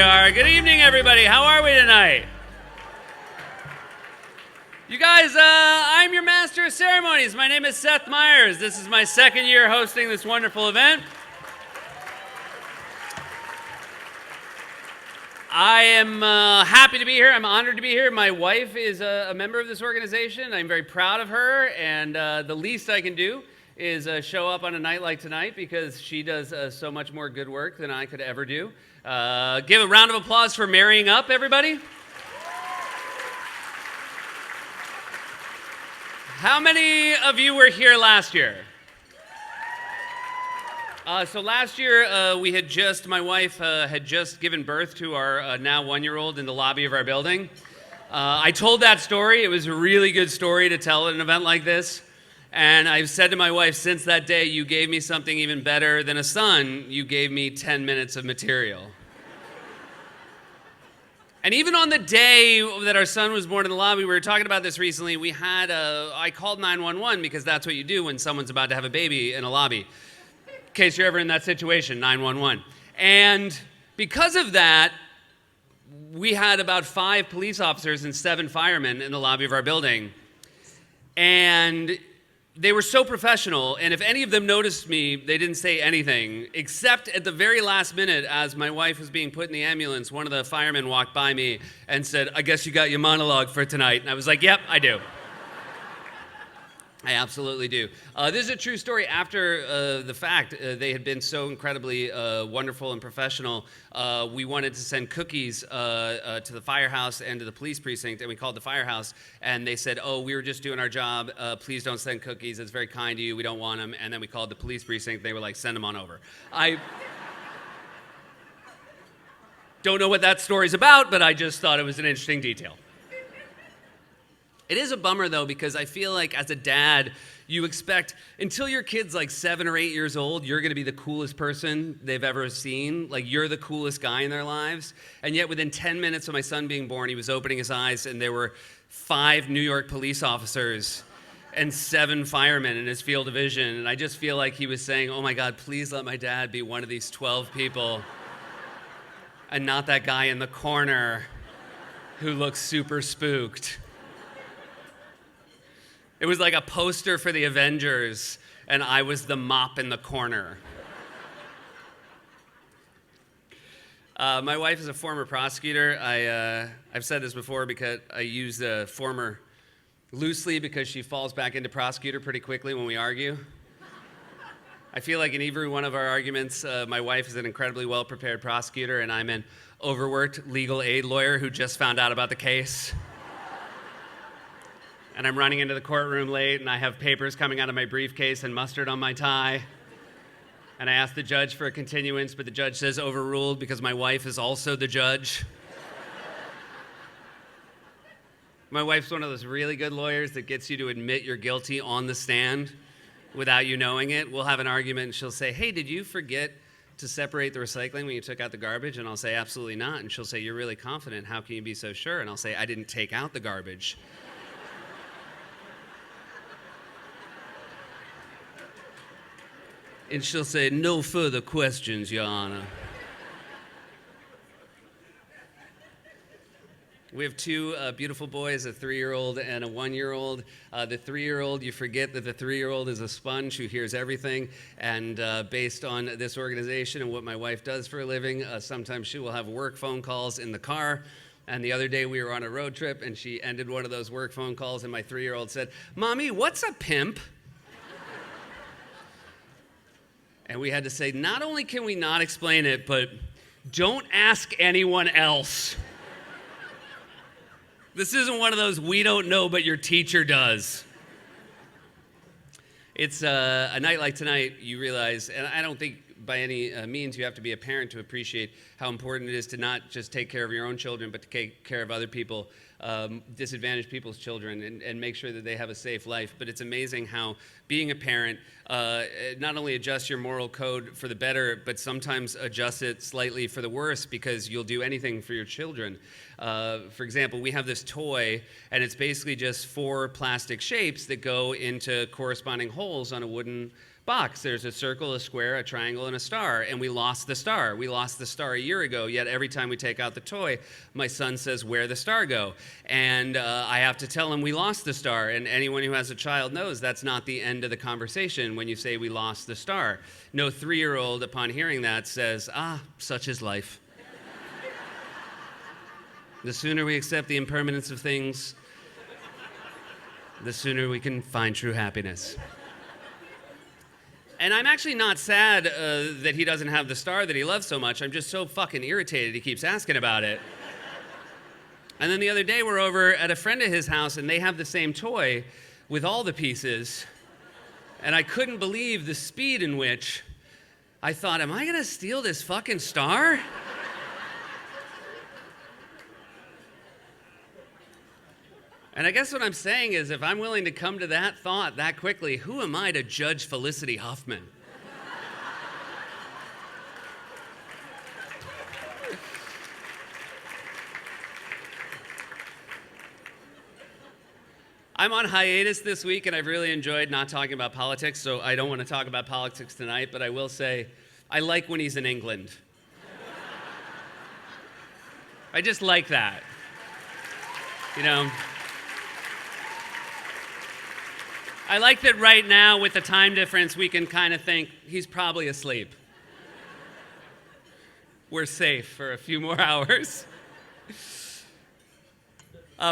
are. Good evening, everybody. How are we tonight? You guys, I'm your master of ceremonies. My name is Seth Meyers. This is my second year hosting this wonderful event. I am happy to be here. I'm honored to be here. My wife is a member of this organization. I'm very proud of her, and the least I can do is show up on a night like tonight because she does so much more good work than I could ever do. Give a round of applause for marrying up, everybody. How many of you were here last year? So last year, my wife had just given birth to our now one-year-old in the lobby of our building. I told that story. It was a really good story to tell at an event like this. And I've said to my wife, since that day, you gave me something even better than a son. You gave me 10 minutes of material. And even on the day that our son was born in the lobby, we were talking about this recently, I called 911 because that's what you do when someone's about to have a baby in a lobby. In case you're ever in that situation, 911. And because of that, we had about 5 police officers and 7 firemen in the lobby of our building. And they were so professional, and if any of them noticed me, they didn't say anything, except at the very last minute, as my wife was being put in the ambulance, one of the firemen walked by me and said, "I guess you got your monologue for tonight." And I was like, "Yep, I do." I absolutely do. This is a true story. After the fact, they had been so incredibly wonderful and professional. We wanted to send cookies to the firehouse and to the police precinct, and we called the firehouse, and they said, "Oh, we were just doing our job. Please don't send cookies. It's very kind of you. We don't want them." And then we called the police precinct. They were like, "Send them on over." I don't know what that story's about, but I just thought it was an interesting detail. It is a bummer, though, because I feel like as a dad, you expect, until your kid's like 7 or 8 years old, you're going to be the coolest person they've ever seen. Like, you're the coolest guy in their lives. And yet, within 10 minutes of my son being born, he was opening his eyes, and there were 5 New York police officers and 7 firemen in his field of vision. And I just feel like he was saying, "Oh, my God, please let my dad be one of these 12 people and not that guy in the corner who looks super spooked." It was like a poster for the Avengers, and I was the mop in the corner. My wife is a former prosecutor. I've said this before because I use the former loosely because she falls back into prosecutor pretty quickly when we argue. I feel like in every one of our arguments, my wife is an incredibly well-prepared prosecutor, and I'm an overworked legal aid lawyer who just found out about the case. And I'm running into the courtroom late, and I have papers coming out of my briefcase and mustard on my tie. And I ask the judge for a continuance, but the judge says overruled because my wife is also the judge. My wife's one of those really good lawyers that gets you to admit you're guilty on the stand without you knowing it. We'll have an argument, and she'll say, "Hey, did you forget to separate the recycling when you took out the garbage?" And I'll say, "Absolutely not." And she'll say, "You're really confident. How can you be so sure?" And I'll say, "I didn't take out the garbage." And she'll say, "No further questions, Your Honor." We have 2 beautiful boys, a 3-year-old and a 1-year-old. The 3-year-old, you forget that the 3-year-old is a sponge who hears everything. And based on this organization and what my wife does for a living, sometimes she will have work phone calls in the car. And the other day we were on a road trip, and she ended one of those work phone calls, and my 3-year-old said, "Mommy, what's a pimp?" And we had to say, not only can we not explain it, but don't ask anyone else. This isn't one of those "we don't know, but your teacher does." It's a night like tonight, you realize, and I don't think by any means you have to be a parent to appreciate how important it is to not just take care of your own children, but to take care of other people, disadvantaged people's children, and make sure that they have a safe life. But it's amazing how being a parent not only adjusts your moral code for the better, but sometimes adjusts it slightly for the worse because you'll do anything for your children. For example, we have this toy, and it's basically just 4 plastic shapes that go into corresponding holes on a wooden box. There's a circle, a square, a triangle, and a star, and we lost the star. We lost the star a year ago, yet every time we take out the toy, my son says, "Where'd the star go?" And I have to tell him we lost the star, and anyone who has a child knows that's not the end of the conversation when you say we lost the star. No 3-year-old, upon hearing that, says, such is life. The sooner we accept the impermanence of things, the sooner we can find true happiness. And I'm actually not sad that he doesn't have the star that he loves so much. I'm just so fucking irritated he keeps asking about it. And then the other day we're over at a friend of his house and they have the same toy with all the pieces. And I couldn't believe the speed in which I thought, am I gonna steal this fucking star? And I guess what I'm saying is, if I'm willing to come to that thought that quickly, who am I to judge Felicity Huffman? I'm on hiatus this week, and I've really enjoyed not talking about politics, so I don't want to talk about politics tonight, but I will say, I like when he's in England. I just like that. You know? I like that right now, with the time difference, we can kind of think he's probably asleep. We're safe for a few more hours.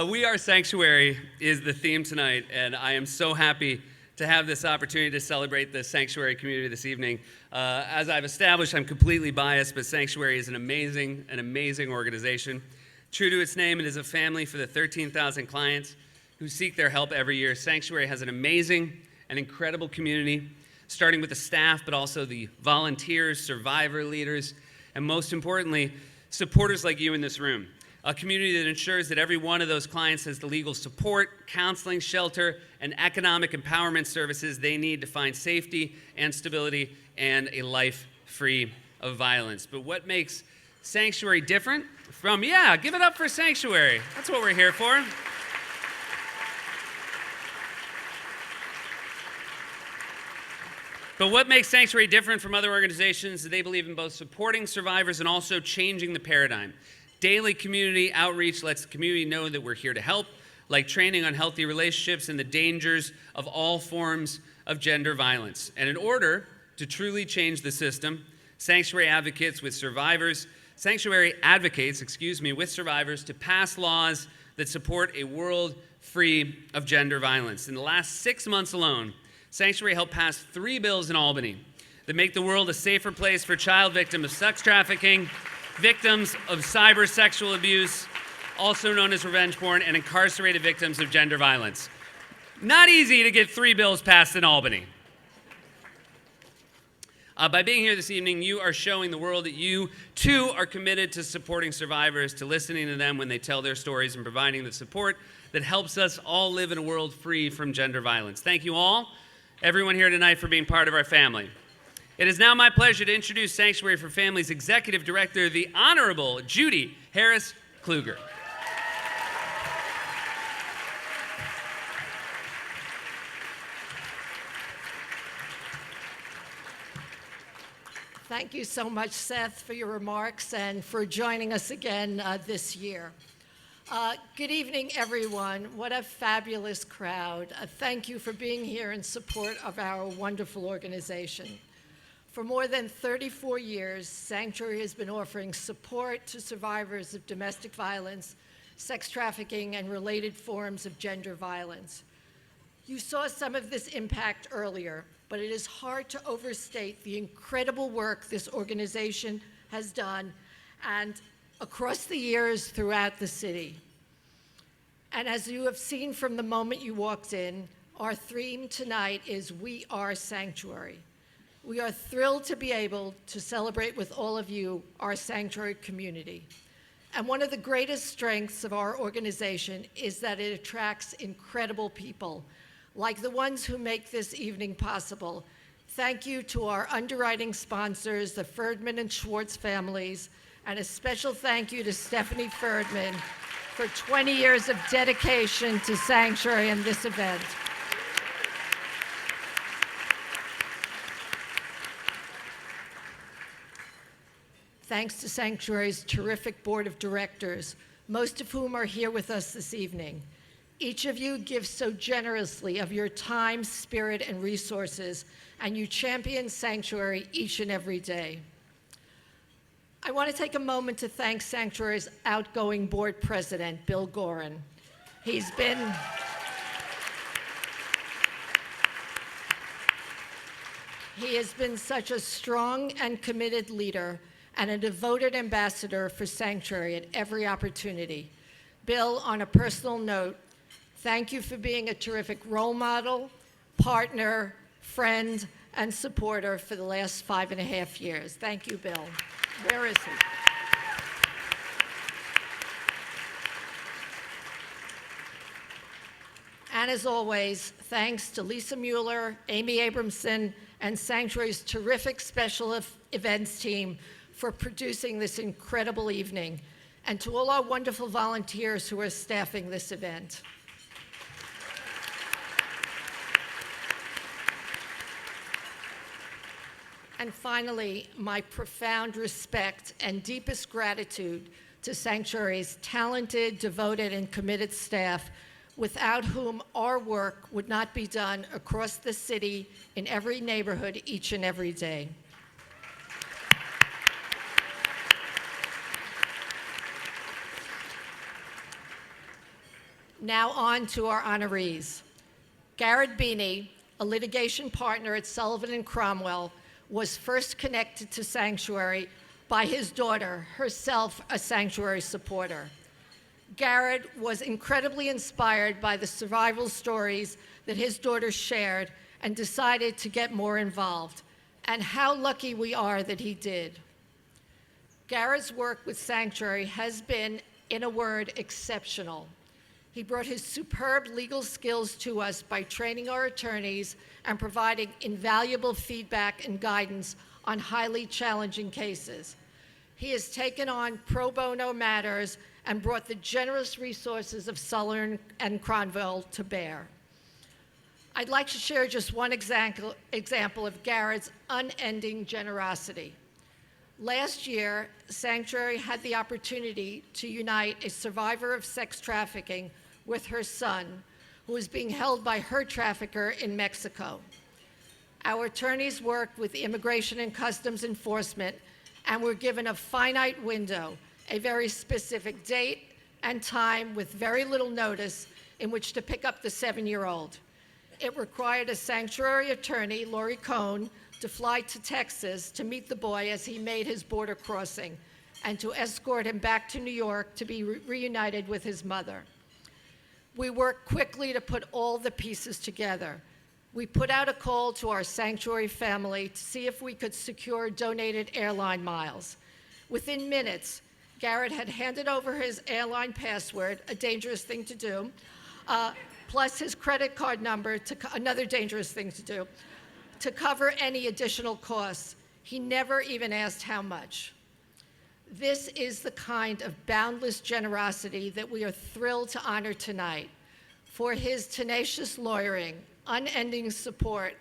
We Are Sanctuary is the theme tonight, and I am so happy to have this opportunity to celebrate the Sanctuary community this evening. As I've established, I'm completely biased, but Sanctuary is an amazing organization. True to its name, it is a family for the 13,000 clients who seek their help every year. Sanctuary has an amazing and incredible community, starting with the staff, but also the volunteers, survivor leaders, and most importantly, supporters like you in this room. A community that ensures that every one of those clients has the legal support, counseling, shelter, and economic empowerment services they need to find safety and stability and a life free of violence. But what makes Sanctuary different from, give it up for Sanctuary. That's what we're here for. But what makes Sanctuary different from other organizations is they believe in both supporting survivors and also changing the paradigm. Daily community outreach lets the community know that we're here to help, like training on healthy relationships and the dangers of all forms of gender violence. And in order to truly change the system, Sanctuary advocates with survivors to pass laws that support a world free of gender violence. In the last 6 months alone, Sanctuary helped pass 3 bills in Albany that make the world a safer place for child victims of sex trafficking, victims of cyber sexual abuse, also known as revenge porn, and incarcerated victims of gender violence. Not easy to get 3 bills passed in Albany. By being here this evening, you are showing the world that you, too, are committed to supporting survivors, to listening to them when they tell their stories, and providing the support that helps us all live in a world free from gender violence. Thank you all, everyone here tonight, for being part of our family. It is now my pleasure to introduce Sanctuary for Families Executive Director, the Honorable Judy Harris Kluger. Thank you so much, Seth, for your remarks and for joining us again this year. Good evening, everyone. What a fabulous crowd. Thank you for being here in support of our wonderful organization. For more than 34 years, Sanctuary has been offering support to survivors of domestic violence, sex trafficking, and related forms of gender violence. You saw some of this impact earlier, but it is hard to overstate the incredible work this organization has done and across the years throughout the city. And as you have seen from the moment you walked in, our theme tonight is We Are Sanctuary. We are thrilled to be able to celebrate with all of you, our Sanctuary community. And one of the greatest strengths of our organization is that it attracts incredible people, like the ones who make this evening possible. Thank you to our underwriting sponsors, the Ferdman and Schwartz families, and a special thank you to Stephanie Ferdman for 20 years of dedication to Sanctuary and this event. thanks to Sanctuary's terrific board of directors, most of whom are here with us this evening. Each of you gives so generously of your time, spirit, and resources, and you champion Sanctuary each and every day. I want to take a moment to thank Sanctuary's outgoing board president, Bill Gorin. He has been such a strong and committed leader and a devoted ambassador for Sanctuary at every opportunity. Bill, on a personal note, thank you for being a terrific role model, partner, friend, and supporter for the last 5.5 years. Thank you, Bill. Where is he? And as always, thanks to Lisa Mueller, Amy Abramson, and Sanctuary's terrific special events team for producing this incredible evening, and to all our wonderful volunteers who are staffing this event. And finally, my profound respect and deepest gratitude to Sanctuary's talented, devoted, and committed staff, without whom our work would not be done across the city, in every neighborhood, each and every day. Now on to our honorees. Garrett Beeney, a litigation partner at Sullivan and Cromwell, was first connected to Sanctuary by his daughter, herself a Sanctuary supporter. Garrett was incredibly inspired by the survival stories that his daughter shared and decided to get more involved. And how lucky we are that he did. Garrett's work with Sanctuary has been, in a word, exceptional. He brought his superb legal skills to us by training our attorneys and providing invaluable feedback and guidance on highly challenging cases. He has taken on pro bono matters and brought the generous resources of Sullivan and Cromwell to bear. I'd like to share just one example of Garrett's unending generosity. Last year, Sanctuary had the opportunity to unite a survivor of sex trafficking with her son, who was being held by her trafficker in Mexico. Our attorneys worked with Immigration and Customs Enforcement and were given a finite window, a very specific date and time with very little notice in which to pick up the 7-year-old. It required a Sanctuary attorney, Lori Cohn, to fly to Texas to meet the boy as he made his border crossing and to escort him back to New York to be reunited with his mother. We worked quickly to put all the pieces together. We put out a call to our Sanctuary family to see if we could secure donated airline miles. Within minutes, Garrett had handed over his airline password, a dangerous thing to do, plus his credit card number, another dangerous thing to do, to cover any additional costs. He never even asked how much. This is the kind of boundless generosity that we are thrilled to honor tonight. For his tenacious lawyering, unending support,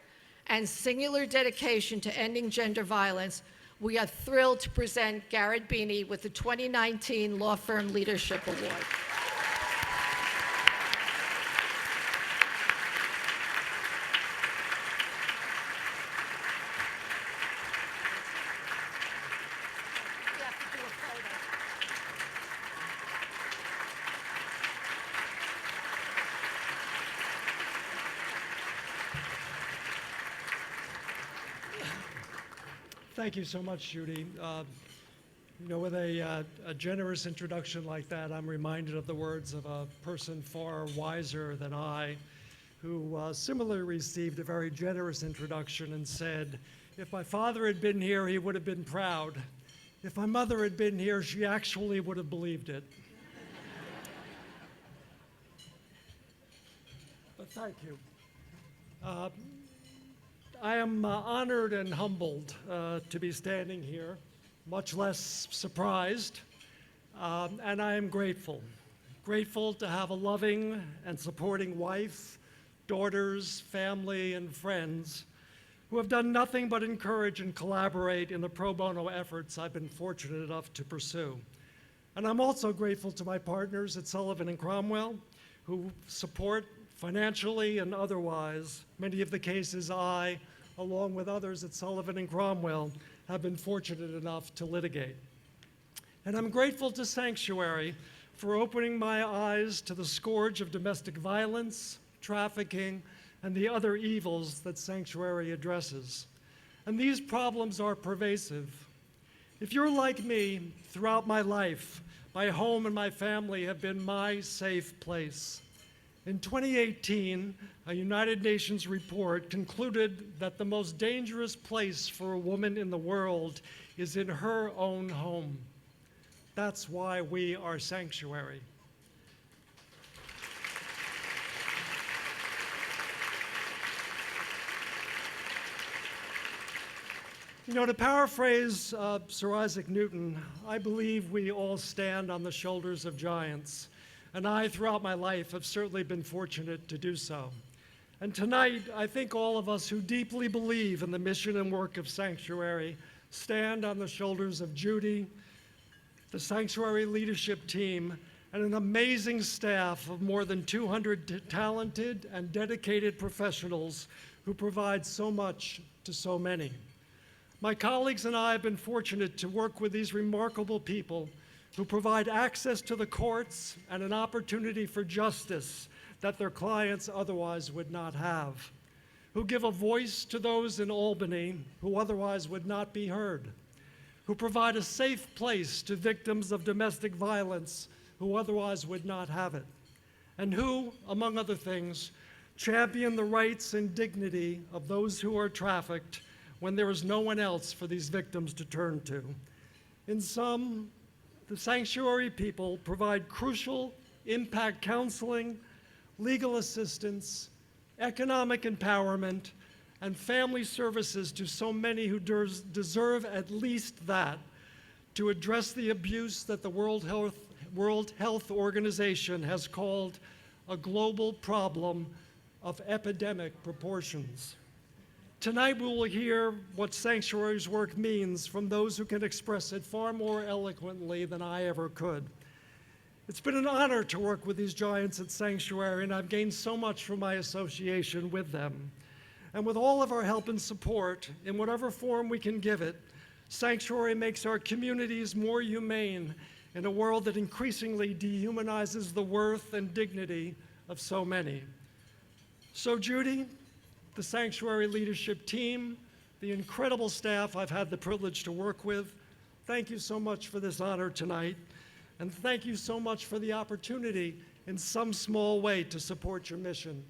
and singular dedication to ending gender violence, we are thrilled to present Garrett Beeney with the 2019 Law Firm Leadership Award. Thank you so much, Judy. With a generous introduction like that, I'm reminded of the words of a person far wiser than I, who similarly received a very generous introduction and said, if my father had been here, he would have been proud. If my mother had been here, she actually would have believed it. But thank you. I am honored and humbled to be standing here, much less surprised, and I am grateful. Grateful to have a loving and supporting wife, daughters, family, and friends who have done nothing but encourage and collaborate in the pro bono efforts I've been fortunate enough to pursue. And I'm also grateful to my partners at Sullivan and Cromwell, who support financially and otherwise many of the cases I, along with others at Sullivan and Cromwell, have been fortunate enough to litigate. And I'm grateful to Sanctuary for opening my eyes to the scourge of domestic violence, trafficking, and the other evils that Sanctuary addresses. And these problems are pervasive. If you're like me, throughout my life, my home and my family have been my safe place. In 2018, a United Nations report concluded that the most dangerous place for a woman in the world is in her own home. That's why we are Sanctuary. You know, to paraphrase Sir Isaac Newton, I believe we all stand on the shoulders of giants. And I, throughout my life, have certainly been fortunate to do so. And tonight, I think all of us who deeply believe in the mission and work of Sanctuary stand on the shoulders of Judy, the Sanctuary leadership team, and an amazing staff of more than 200 talented and dedicated professionals who provide so much to so many. My colleagues and I have been fortunate to work with these remarkable people who provide access to the courts and an opportunity for justice that their clients otherwise would not have, who give a voice to those in Albany who otherwise would not be heard, who provide a safe place to victims of domestic violence who otherwise would not have it, and who, among other things, champion the rights and dignity of those who are trafficked when there is no one else for these victims to turn to. In sum, the Sanctuary people provide crucial impact counseling, legal assistance, economic empowerment, and family services to so many who deserve at least that, to address the abuse that the World Health Organization has called a global problem of epidemic proportions. Tonight we will hear what Sanctuary's work means from those who can express it far more eloquently than I ever could. It's been an honor to work with these giants at Sanctuary, and I've gained so much from my association with them. And with all of our help and support, in whatever form we can give it, Sanctuary makes our communities more humane in a world that increasingly dehumanizes the worth and dignity of so many. So Judy, the Sanctuary leadership team, the incredible staff I've had the privilege to work with, thank you so much for this honor tonight. And thank you so much for the opportunity in some small way to support your mission.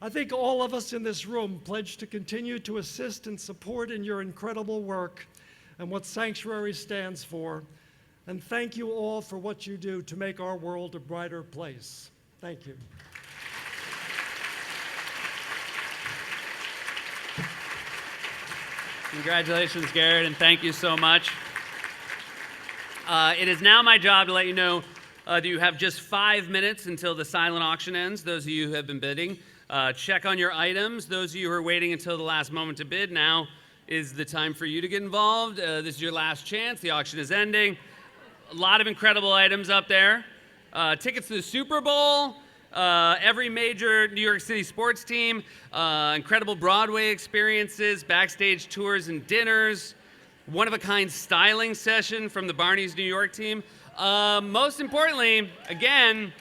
I think all of us in this room pledge to continue to assist and support in your incredible work and what Sanctuary stands for. And thank you all for what you do to make our world a brighter place. Thank you. Congratulations, Garrett, and thank you so much. It is now my job to let you know that you have just 5 minutes until the silent auction ends. Those of you who have been bidding, check on your items. Those of you who are waiting until the last moment to bid, now is the time for you to get involved. This is your last chance. The auction is ending. A lot of incredible items up there. Tickets to the Super Bowl, every major New York City sports team, incredible Broadway experiences, backstage tours and dinners, one-of-a-kind styling session from the Barney's New York team. Most importantly, again,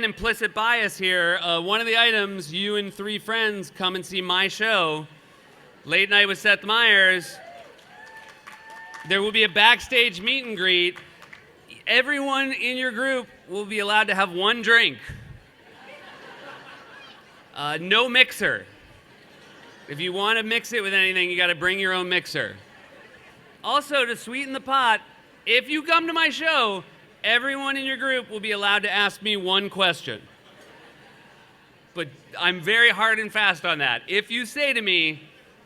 implicit bias here, one of the items, you and 3 friends come and see my show, Late Night with Seth Meyers. There will be a backstage meet and greet. Everyone in your group will be allowed to have 1 drink. No mixer. If you want to mix it with anything, you got to bring your own mixer. Also, to sweeten the pot, if you come to my show, everyone in your group will be allowed to ask me 1 question. But I'm very hard and fast on that. If you say to me,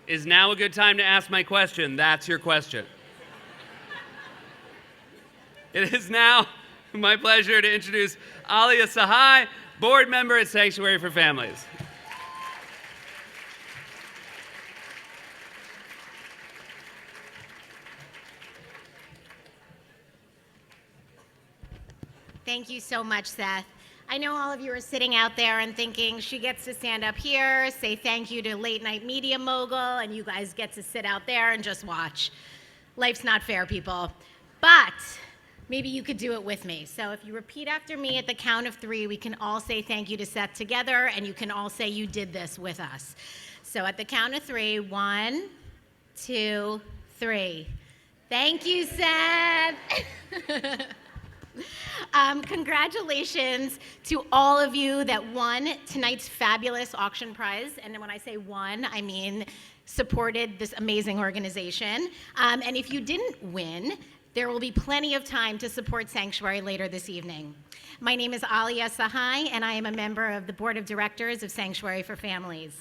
"Is now a good time to ask my question?" that's your question. It is now my pleasure to introduce Alia Sahai, board member at Sanctuary for Families. Thank you so much, Seth. I know all of you are sitting out there and thinking she gets to stand up here, say thank you to late night media mogul, and you guys get to sit out there and just watch. Life's not fair, people. But maybe you could do it with me. So if you repeat after me at the count of 3, we can all say thank you to Seth together, and you can all say you did this with us. So at the count of 3, 1, 2, 3. Thank you, Seth. Congratulations to all of you that won tonight's fabulous auction prize. And when I say won, I mean supported this amazing organization. And if you didn't win, there will be plenty of time to support Sanctuary later this evening. My name is Alia Sahai, and I am a member of the Board of Directors of Sanctuary for Families.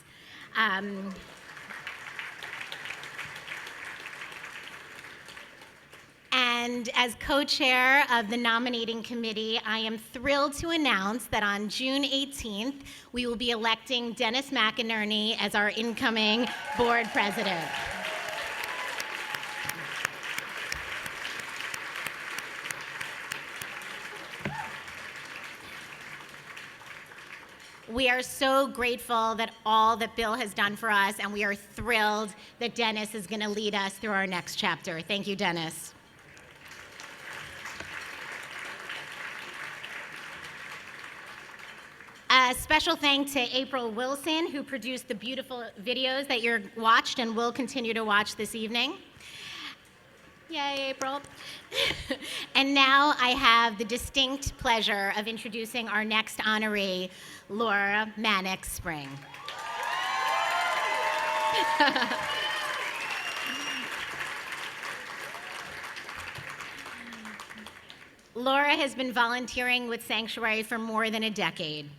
And as co-chair of the nominating committee, I am thrilled to announce that on June 18th, we will be electing Dennis McInerney as our incoming board president. We are so grateful that all that Bill has done for us, and we are thrilled that Dennis is going to lead us through our next chapter. Thank you, Dennis. A special thanks to April Wilson, who produced the beautiful videos that you're watched and will continue to watch this evening. Yay, April. And now I have the distinct pleasure of introducing our next honoree, Laura Mannix-Spring. Laura has been volunteering with Sanctuary for more than a decade.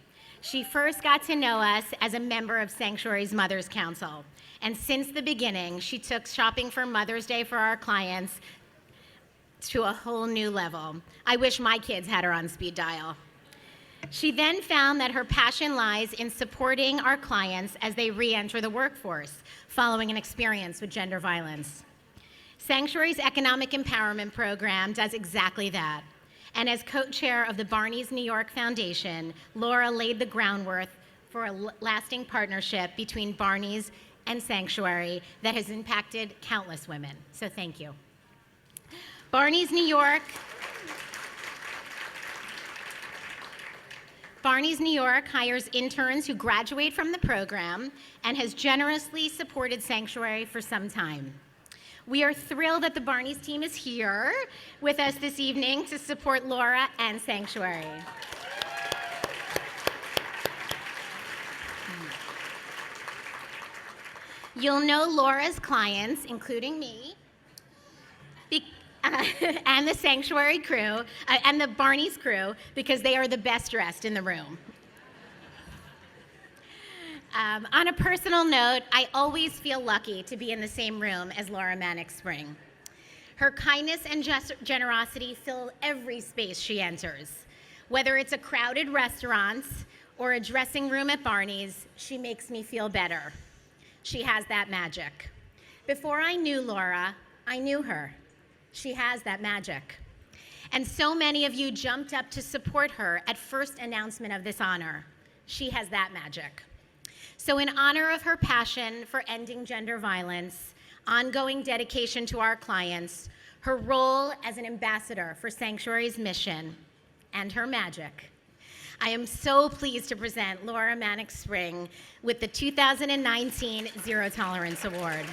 She first got to know us as a member of Sanctuary's Mother's Council. And since the beginning, she took shopping for Mother's Day for our clients to a whole new level. I wish my kids had her on speed dial. She then found that her passion lies in supporting our clients as they re-enter the workforce following an experience with gender violence. Sanctuary's Economic Empowerment Program does exactly that. And as co-chair of the Barney's New York Foundation, Laura laid the groundwork for a lasting partnership between Barney's and Sanctuary that has impacted countless women. So thank you. Barney's New York hires interns who graduate from the program and has generously supported Sanctuary for some time. We are thrilled that the Barney's team is here with us this evening to support Laura and Sanctuary. You'll know Laura's clients, including me, and the Sanctuary crew, and the Barney's crew, because they are the best dressed in the room. On a personal note, I always feel lucky to be in the same room as Laura Mannix-Spring. Her kindness and generosity fill every space she enters. Whether it's a crowded restaurant or a dressing room at Barney's, she makes me feel better. She has that magic. Before I knew Laura, I knew her. She has that magic. And so many of you jumped up to support her at first announcement of this honor. She has that magic. So in honor of her passion for ending gender violence, ongoing dedication to our clients, her role as an ambassador for Sanctuary's mission, and her magic, I am so pleased to present Laura Mannix-Spring with the 2019 Zero Tolerance Award.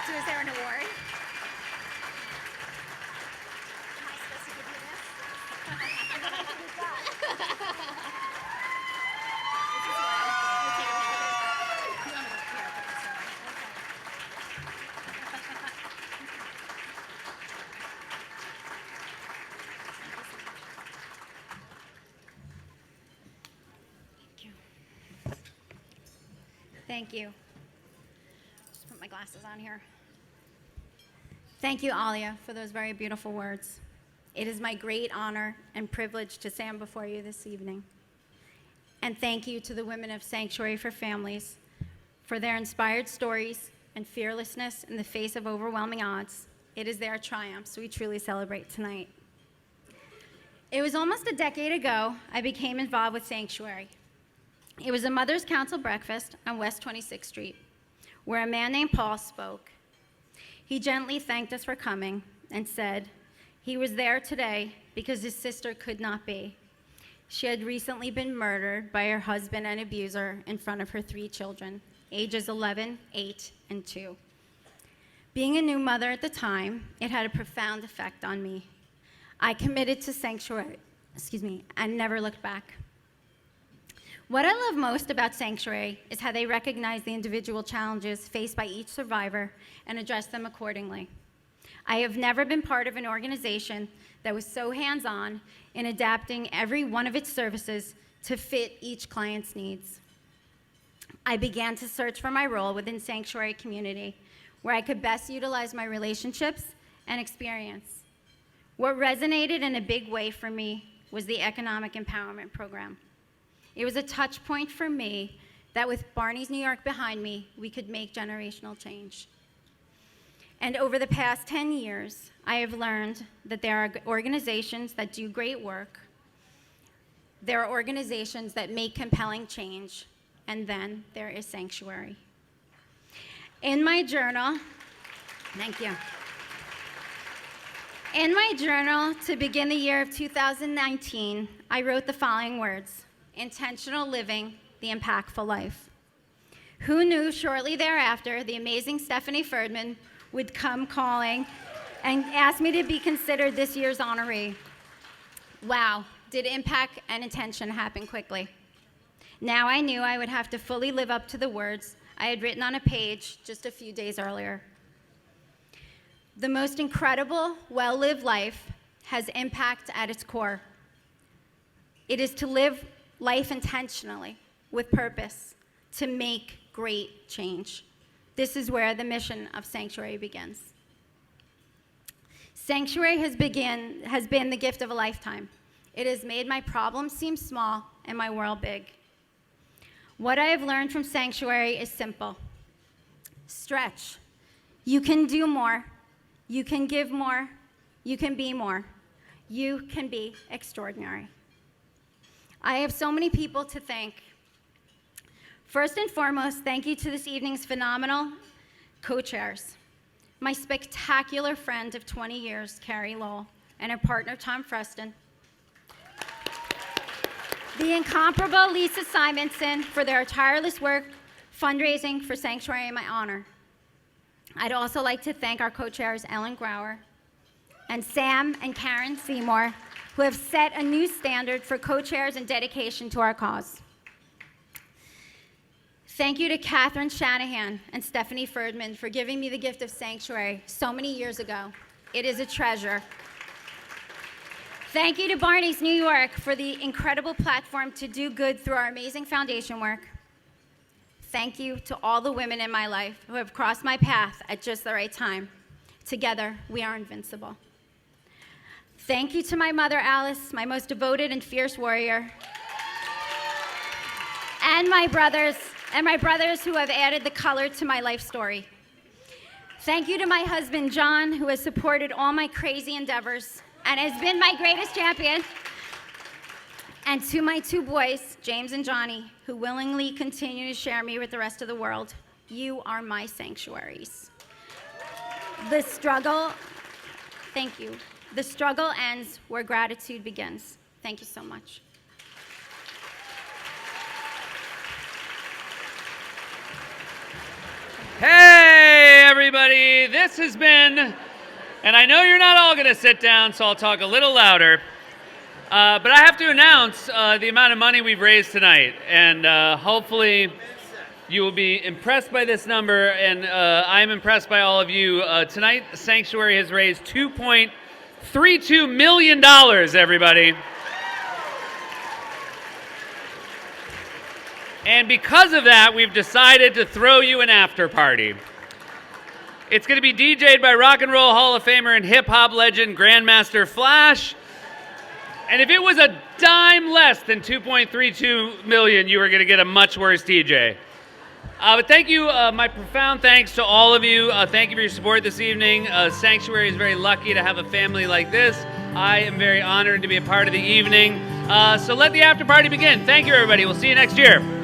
So is there an award? Thank you. Just put my glasses on here. Thank you, Alia, for those very beautiful words. It is my great honor and privilege to stand before you this evening. And thank you to the women of Sanctuary for Families for their inspired stories and fearlessness in the face of overwhelming odds. It is their triumphs we truly celebrate tonight. It was almost a decade ago I became involved with Sanctuary. It was a Mother's Council breakfast on West 26th Street, where a man named Paul spoke. He gently thanked us for coming and said he was there today because his sister could not be. She had recently been murdered by her husband and abuser in front of her 3 children, ages 11, 8, and 2. Being a new mother at the time, it had a profound effect on me. I committed to Sanctuary, and never looked back. What I love most about Sanctuary is how they recognize the individual challenges faced by each survivor and address them accordingly. I have never been part of an organization that was so hands-on in adapting every one of its services to fit each client's needs. I began to search for my role within Sanctuary community, where I could best utilize my relationships and experience. What resonated in a big way for me was the Economic Empowerment Program. It was a touch point for me that with Barney's New York behind me, we could make generational change. And over the past 10 years, I have learned that there are organizations that do great work, there are organizations that make compelling change, and then there is Sanctuary. In my journal, thank you. In my journal to begin the year of 2019, I wrote the following words: intentional living, the impactful life. Who knew shortly thereafter the amazing Stephanie Ferdman would come calling and ask me to be considered this year's honoree? Wow, did impact and intention happen quickly. Now I knew I would have to fully live up to the words I had written on a page just a few days earlier. The most incredible, well-lived life has impact at its core. It is to live life intentionally, with purpose, to make great change. This is where the mission of Sanctuary begins. Sanctuary has been the gift of a lifetime. It has made my problems seem small and my world big. What I have learned from Sanctuary is simple. Stretch. You can do more. You can give more. You can be more. You can be extraordinary. I have so many people to thank. First and foremost, thank you to this evening's phenomenal co-chairs. My spectacular friend of 20 years, Carrie Lowell, and her partner, Tom Freston. The incomparable Lisa Simonson for their tireless work fundraising for Sanctuary in my honor. I'd also like to thank our co-chairs, Ellen Grauer and Sam and Karen Seymour, who have set a new standard for co-chairs and dedication to our cause. Thank you to Catherine Shanahan and Stephanie Ferdman for giving me the gift of Sanctuary so many years ago. It is a treasure. Thank you to Barney's New York for the incredible platform to do good through our amazing foundation work. Thank you to all the women in my life who have crossed my path at just the right time. Together, we are invincible. Thank you to my mother, Alice, my most devoted and fierce warrior, and my brothers who have added the color to my life story. Thank you to my husband, John, who has supported all my crazy endeavors and has been my greatest champion. And to my 2 boys, James and Johnny, who willingly continue to share me with the rest of the world. You are my sanctuaries. The struggle, thank you. The struggle ends where gratitude begins. Thank you so much. Hey, everybody. This has been, and I know you're not all going to sit down, so I'll talk a little louder. But I have to announce the amount of money we've raised tonight. And hopefully you will be impressed by this number. And I'm impressed by all of you. Tonight, Sanctuary has raised $2.32 million, everybody. And because of that, we've decided to throw you an after party. It's going to be DJ'd by Rock and Roll Hall of Famer and hip hop legend Grandmaster Flash. And if it was a dime less than $2.32 million, you were going to get a much worse DJ. But thank you, my profound thanks to all of you. Thank you for your support this evening. Sanctuary is very lucky to have a family like this. I am very honored to be a part of the evening. So let the after party begin. Thank you, everybody. We'll see you next year.